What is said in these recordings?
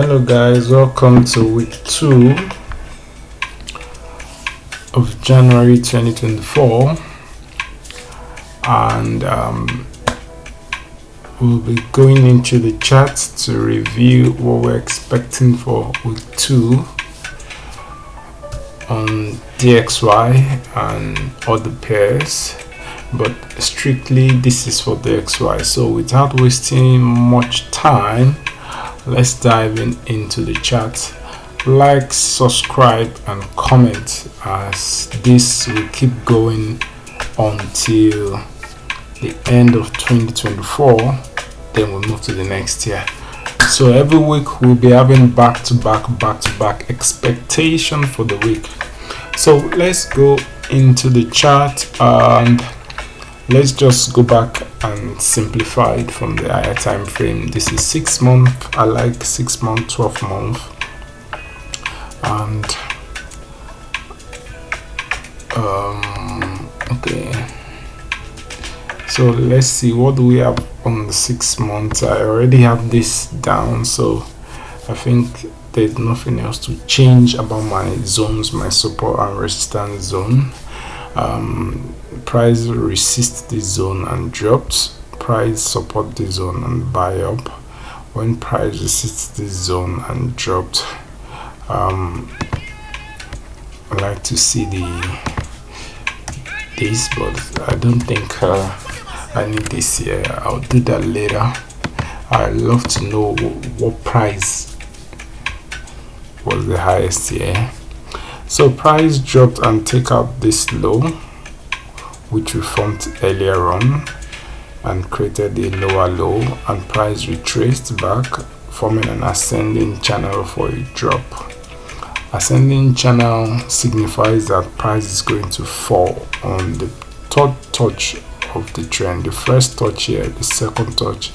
Hello guys, welcome to week 2 of January 2024, and we'll be going into the charts to review what we're expecting for week 2 on DXY and other pairs, but strictly this is for DXY. So without wasting much time, let's dive into the chart. Like, subscribe and comment, as this will keep going until the end of 2024. Then we'll move to the next year. So every week we'll be having back-to-back expectation for the week. So let's go into the chart and let's just go back and simplify it from the higher time frame. This is 6 month. I like 6 month, 12 month, and okay. So let's see, what do we have on the 6 months? I already have this down, so I think there's nothing else to change about my zones, my support and resistance zone. Price resist this zone and drops, price support this zone and buy up. When price resists this zone and dropped, I like to see this, but I don't think I need this here. I'll do that later. I'd love to know what price was the highest here. So price dropped and take out this low, which we formed earlier on, and created a lower low, and price retraced back, forming an ascending channel for a drop. Ascending channel signifies that price is going to fall on the third touch of the trend. The first touch here, the second touch,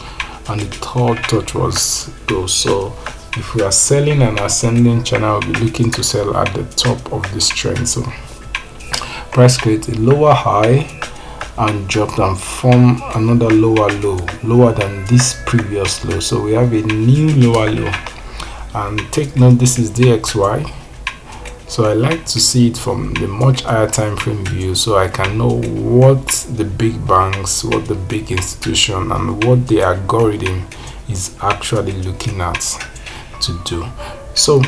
and the third touch was low. So if we are selling an ascending channel, we'll be looking to sell at the top of this trend. So price created a lower high and dropped and form another lower low, lower than this previous low. So we have a new lower low, and take note, this is DXY. So I like to see it from the much higher time frame view, so I can know what the big banks, what the big institution, and what the algorithm is actually looking at to do. So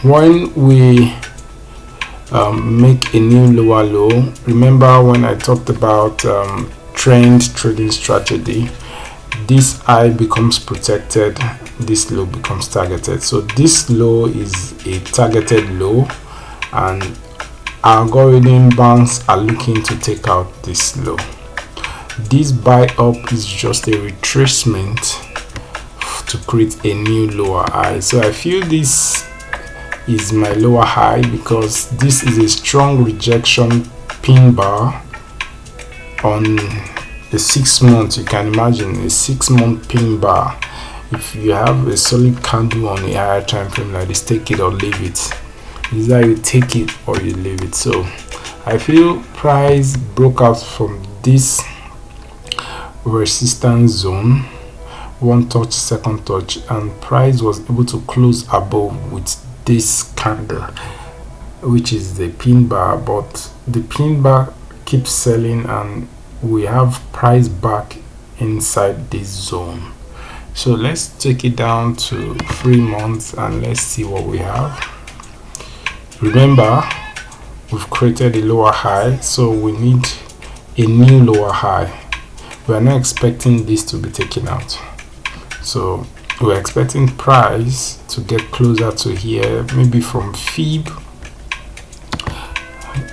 when we make a new lower low, remember when I talked about trend trading strategy, this high becomes protected, this low becomes targeted. So this low is a targeted low, and algorithm banks are looking to take out this low. This buy up is just a retracement to create a new lower high. So I feel this is my lower high because this is a strong rejection pin bar on the 6 months. You can imagine a 6 month pin bar. If you have a solid candle on a higher time frame like this, take it or leave it. Either you take it or you leave it. So I feel price broke out from this resistance zone, one touch, second touch, and price was able to close above with this candle, which is the pin bar, but the pin bar keeps selling and we have price back inside this zone. So let's take it down to 3 months and let's see what we have. Remember, we've created a lower high, so we need a new lower high. We are not expecting this to be taken out, so we're expecting price to get closer to here, maybe from Fib.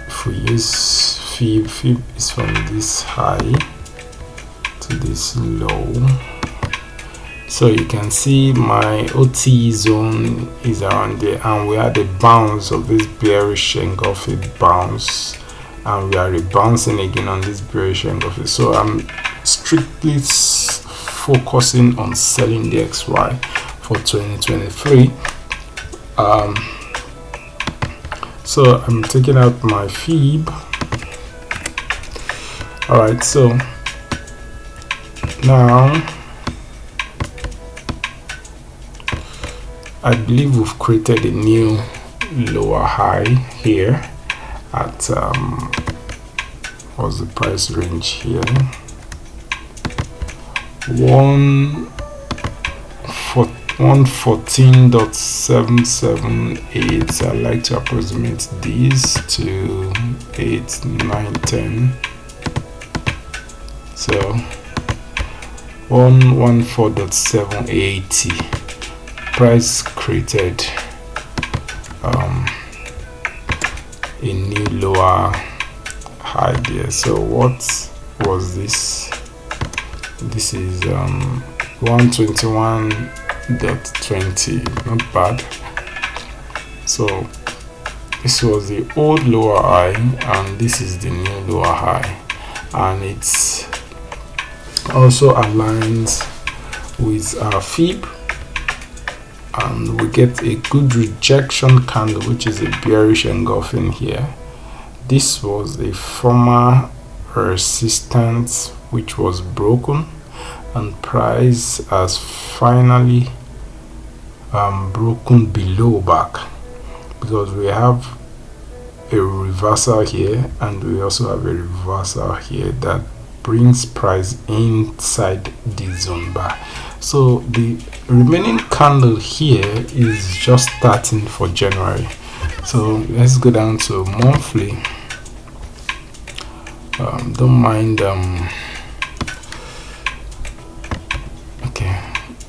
If we use Fib is from this high to this low. So you can see my OT zone is around there, and we are the bounce of this bearish engulfing bounce, and we are rebouncing again on this bearish engulfing. So I'm strictly focusing on selling the XY for 2023. So I'm taking out my Fib. All right, so now I believe we've created a new lower high here at what's the price range here, 114.778. I like to approximate these to 8, 9, 10. So 114.780 price created a new lower high there. So what was this? This is 121.20. not bad. So this was the old lower high and this is the new lower high, and it's also aligns with our fib, and we get a good rejection candle, which is a bearish engulfing here. This was a former resistance which was broken, and price has finally broken below back, because we have a reversal here and we also have a reversal here that brings price inside the zone bar. So the remaining candle here is just starting for January. So let's go down to monthly. Don't mind okay,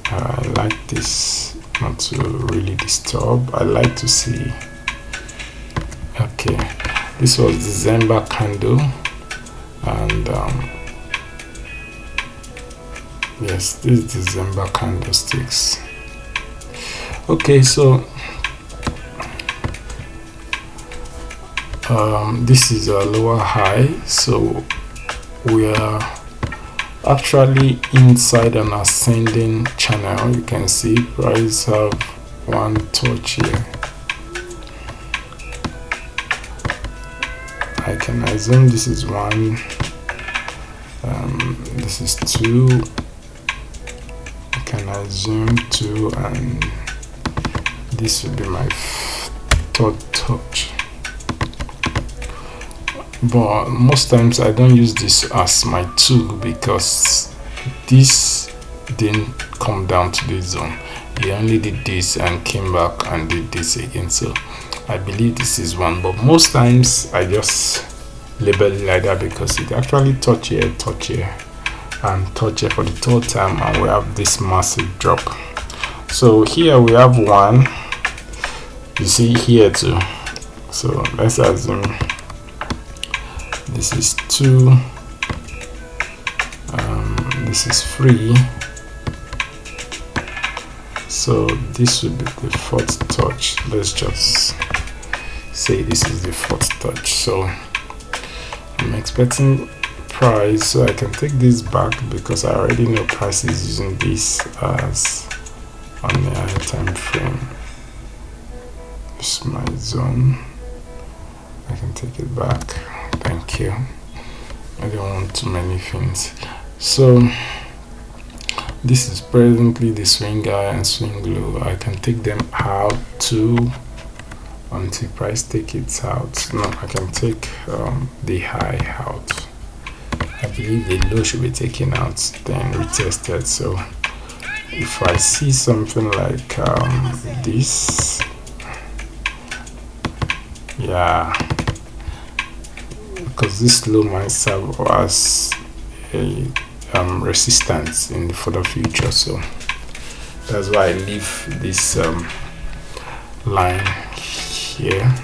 I like this not to really disturb. I like to see. Okay, this was December candle, and yes, this is December candlesticks. Okay, so this is a lower high, so we are actually inside an ascending channel. You can see price have one touch here. I can assume this is one, this is two, I can assume two, and this will be my third touch. But most times I don't use this as my tool, because this didn't come down to this zone. He only did this and came back and did this again. So I believe this is one, but most times I just label it like that, because it actually touch here, and touch here for the third time, and we have this massive drop. So here we have one, you see here too. So let's assume this is two, this is three, so this would be the fourth touch. Let's just say this is the fourth touch. So I'm expecting price, so I can take this back because I already know price is using this as on the higher time frame. This is my zone. I can take it back. Thank you. I don't want too many things. So this is presently the swing high and swing low. I can take them out too until price take it out. No, I can take the high out. I believe the low should be taken out, then retested. So if I see something like this, yeah, because this low might serve as a resistance in the further future. So that's why I leave this line here.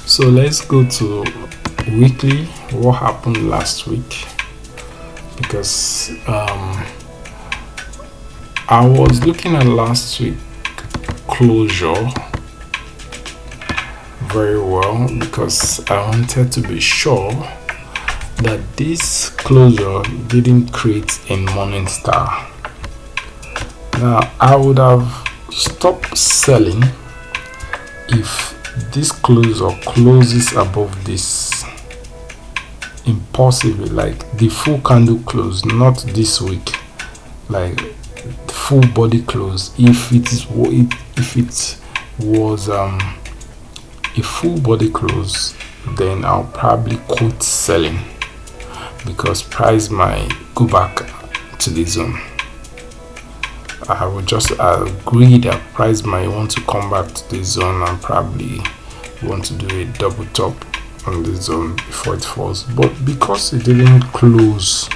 So let's go to weekly. What happened last week? Because I was looking at last week closure very well, because I wanted to be sure that this closure didn't create a morning star. Now I would have stopped selling if this closure closes above this impulsively, like the full candle close, not this week, like full body close. If it was a full body close, then I'll probably quote selling, because price might go back to the zone. I would just agree that price might want to come back to the zone and probably want to do a double top on the zone before it falls. But because it didn't close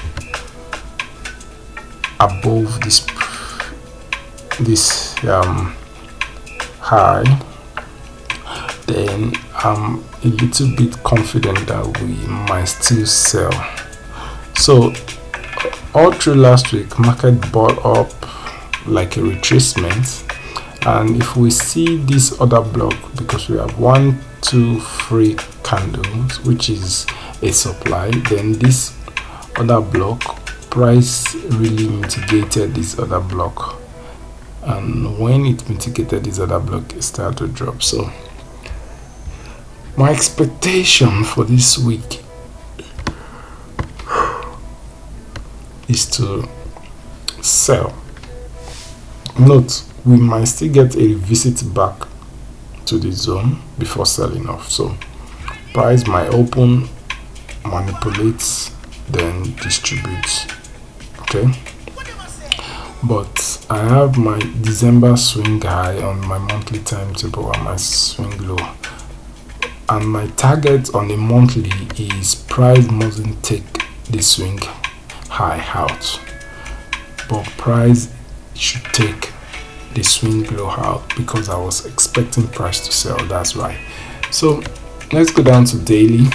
above this high, then I'm a little bit confident that we might still sell. So all through last week, market bought up like a retracement, and if we see this other block, because we have 1, 2, 3 candles, which is a supply, then this other block, price really mitigated this other block, and when it mitigated this other block, it started to drop. So my expectation for this week is to sell. Note, we might still get a visit back to the zone before selling off. So price might open, manipulate, then distribute. Okay, but I have my December swing high on my monthly timetable and my swing low, and my target on the monthly is price mustn't take the swing high out, but price should take the swing low out, because I was expecting price to sell. That's why. So let's go down to daily.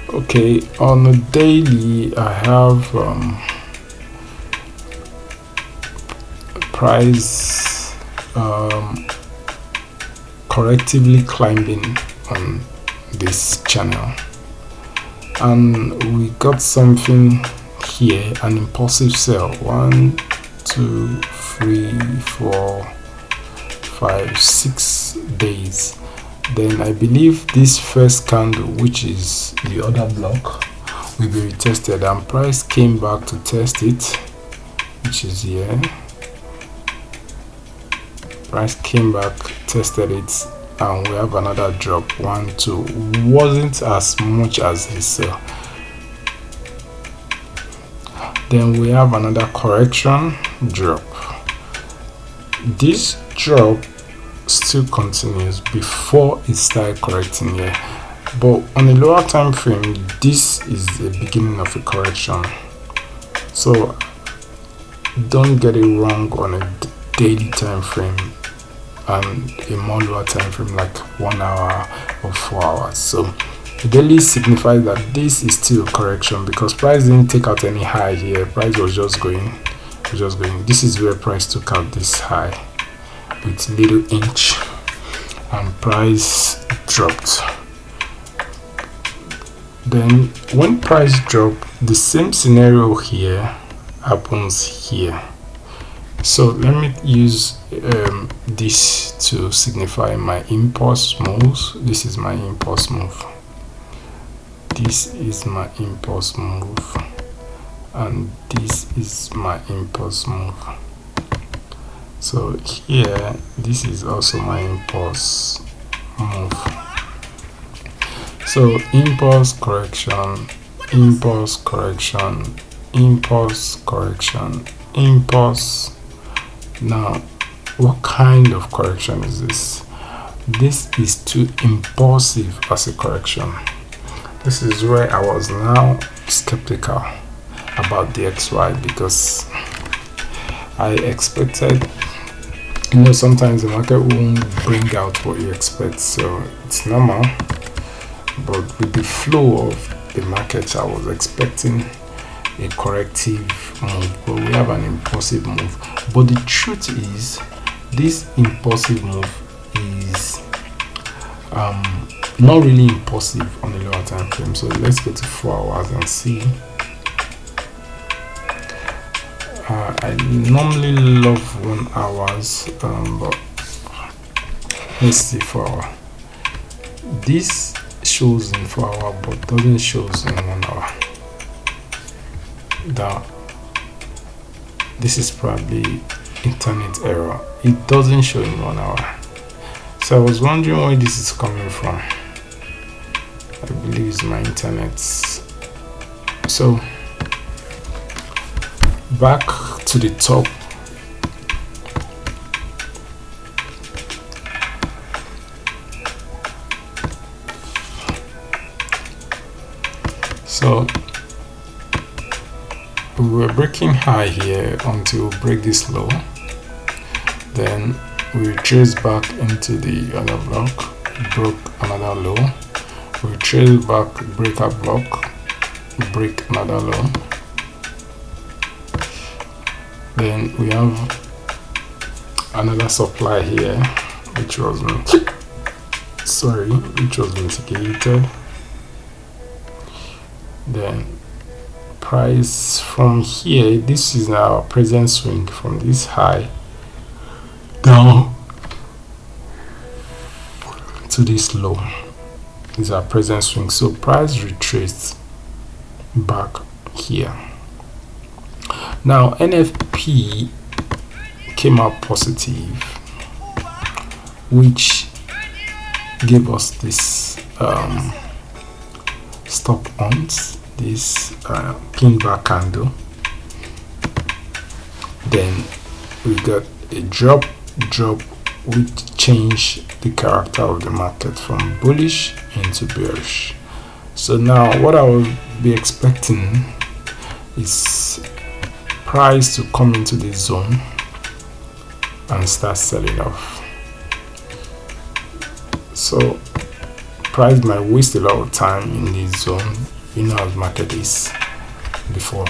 Okay, on the daily I have price correctively climbing on this channel, and we got something here, an impulsive sell. 1, 2, 3, 4, 5, 6 days. Then I believe this first candle, which is the other block, will be retested, and price came back to test it, which is here. Price came back, tested it, and we have another drop. 1, 2, wasn't as much as a sell. Then we have another correction, drop. This drop still continues before it started correcting here, but on a lower time frame, this is the beginning of a correction. So don't get it wrong on a daily time frame and a more lower time frame like 1 hour or 4 hours. So the daily signifies that this is still a correction, because price didn't take out any high here. Price was just going. This is where price took out this high with little inch, and price dropped. Then when price dropped, the same scenario here happens here. So let me use this to signify my impulse moves. This is my impulse move. This is my impulse move, and this is my impulse move. So here, this is also my impulse move. So impulse correction, impulse correction, impulse correction, impulse. Now, what kind of correction is this? This is too impulsive as a correction. This is where I was now skeptical about the XY, because I expected, sometimes the market won't bring out what you expect, so it's normal. But with the flow of the market, I was expecting a corrective move, but we have an impulsive move. But the truth is, this impulsive move is not really impulsive on the lower time frame. So let's go to 4 hours and see. I normally love 1 hours, but let's see 4 hour. This shows in 4 hour but doesn't show in 1 hour. Down. this is probably internet error. It doesn't show in 1 hour. So I was wondering where this is coming from. I believe it's my internet. So back to the top. So we were breaking high here until we break this low, then we trace back into the other block, broke another low, we trace back, break a block, break another low, then we have another supply here which was mitigated. Then price from here, this is our present swing from this high down to this low. Is our present swing. So price retraced back here. Now NFP came out positive, which gave us this stop ons, this pin back candle. Then we got a drop which changed the character of the market from bullish into bearish. So now what I will be expecting is price to come into this zone and start selling off. So price might waste a lot of time in this zone. You know how the market is. Before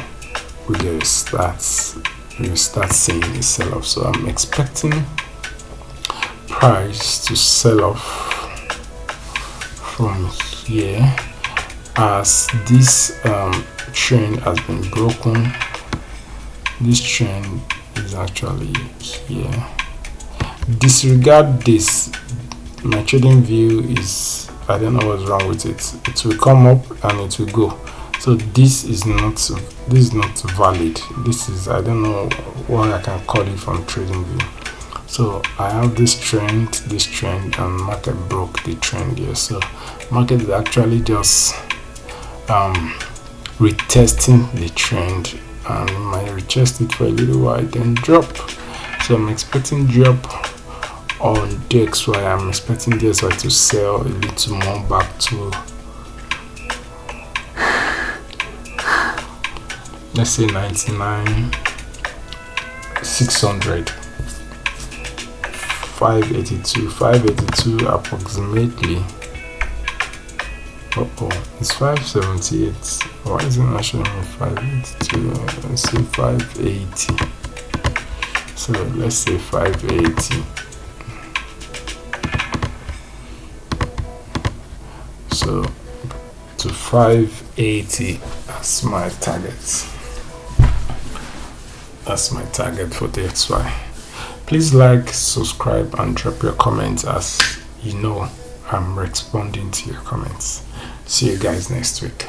we start seeing a sell-off. So I'm expecting price to sell off from here as this trend has been broken. This trend is actually here. Disregard this. My trading view is, I don't know what's wrong with it. It will come up and it will go. So this is not valid. This is, I don't know what I can call it from trading view. So I have this trend, and market broke the trend here. So market is actually just retesting the trend, and might retest it for a little while then drop. So I'm expecting drop on DXY. I'm expecting DXY to sell a little more back to, let's say 99,600, 582 approximately. It's 578. Why is it not showing me 582? Let's say 580. So let's say 580. So to 580, that's my target. That's my target for the XY. Please like, subscribe, and drop your comments, as you know I'm responding to your comments. See you guys next week.